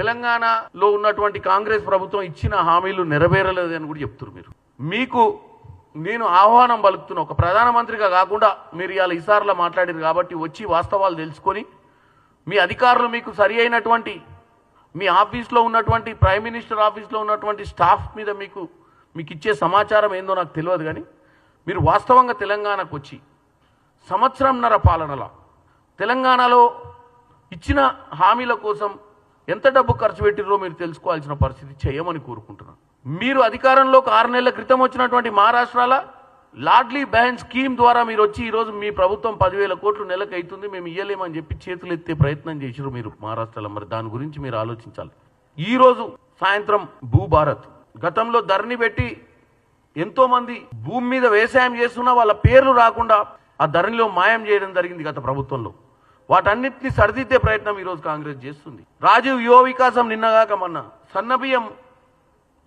తెలంగాణలో ఉన్నటువంటి కాంగ్రెస్ ప్రభుత్వం ఇచ్చిన హామీలు నెరవేరలేదని కూడా చెప్తున్నారు. మీకు నేను ఆహ్వానం పలుకుతున్నా, ఒక ప్రధానమంత్రిగా కాకుండా మీరు ఇవాళ ఈసారిలో మాట్లాడారు కాబట్టి వచ్చి వాస్తవాలు తెలుసుకొని మీ అధికారులు మీకు సరి అయినటువంటి మీ ఆఫీస్లో ఉన్నటువంటి ప్రైమ్ మినిస్టర్ ఆఫీస్లో ఉన్నటువంటి స్టాఫ్ మీద మీకు ఇచ్చే సమాచారం ఏందో నాకు తెలియదు, కానీ మీరు వాస్తవంగా తెలంగాణకు వచ్చి సంవత్సరంన్నర పాలనలో తెలంగాణలో ఇచ్చిన హామీల కోసం ఎంత డబ్బు ఖర్చు పెట్టిరో మీరు తెలుసుకోవాల్సిన పరిస్థితి చేయమని కోరుకుంటున్నాను. మీరు అధికారంలోకి 6 నెలల క్రితం వచ్చినటువంటి మహారాష్ట్రలో లాడ్లీ బహన్ స్కీమ్ ద్వారా మీరు వచ్చి ఈరోజు మీ ప్రభుత్వం 10,000 కోట్లు నెలకు అవుతుంది మేము ఇయ్యలేమని చెప్పి చేతులు ఎత్తే ప్రయత్నం చేసిరు మీరు మహారాష్ట్రలో. మరి దాని గురించి మీరు ఆలోచించాలి. ఈరోజు సాయంత్రం భూభారత్ గతంలో ధరణి పెట్టి ఎంతోమంది భూమి మీద వ్యవసాయం చేస్తున్నా వాళ్ళ పేర్లు రాకుండా ఆ ధరణిలో మాయం చేయడం జరిగింది గత ప్రభుత్వంలో. వాటన్నిటిని సరిదిద్దే ప్రయత్నం ఈరోజు కాంగ్రెస్ చేస్తుంది. రాజీవ్ యువ వికాసం నిన్నగాక మొన్న సన్నబియ్యం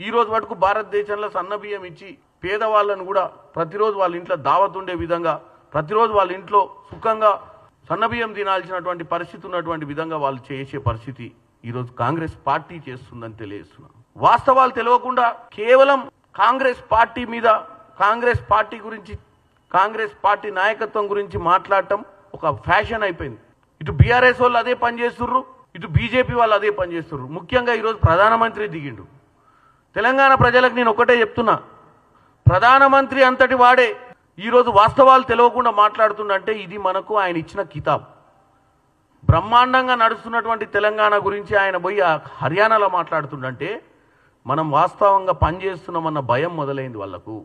ఈరోజు వరకు భారతదేశంలో సన్నబియ్యం ఇచ్చి పేదవాళ్ళను కూడా ప్రతిరోజు వాళ్ళ ఇంట్లో దావత్ ఉండే విధంగా ప్రతిరోజు వాళ్ళ ఇంట్లో సుఖంగా సన్నబియ్యం తినాల్సినటువంటి పరిస్థితి ఉన్నటువంటి విధంగా వాళ్ళు చేసే పరిస్థితి ఈరోజు కాంగ్రెస్ పార్టీ చేస్తుందని తెలియజేస్తున్నాను. వాస్తవాలు తెలియకుండా కేవలం కాంగ్రెస్ పార్టీ మీద కాంగ్రెస్ పార్టీ గురించి కాంగ్రెస్ పార్టీ నాయకత్వం గురించి మాట్లాడటం ఒక ఫ్యాషన్ అయిపోయింది. ఇటు బీఆర్ఎస్ వాళ్ళు అదే పని చేస్తుర్రు, ఇటు బీజేపీ వాళ్ళు అదే పని చేస్తుర్రు. ముఖ్యంగా ఈరోజు ప్రధానమంత్రి దిగిండు. తెలంగాణ ప్రజలకు నేను ఒకటే చెప్తున్నా, ప్రధానమంత్రి అంతటి వాడే ఈరోజు వాస్తవాలు తెలియకుండా మాట్లాడుతుండంటే ఇది మనకు ఆయన ఇచ్చిన కితాబ్. బ్రహ్మాండంగా నడుస్తున్నటువంటి తెలంగాణ గురించి ఆయన పోయి హర్యానాలో మాట్లాడుతుండంటే మనం వాస్తవంగా పనిచేస్తున్నామన్న భయం మొదలైంది వాళ్లకు.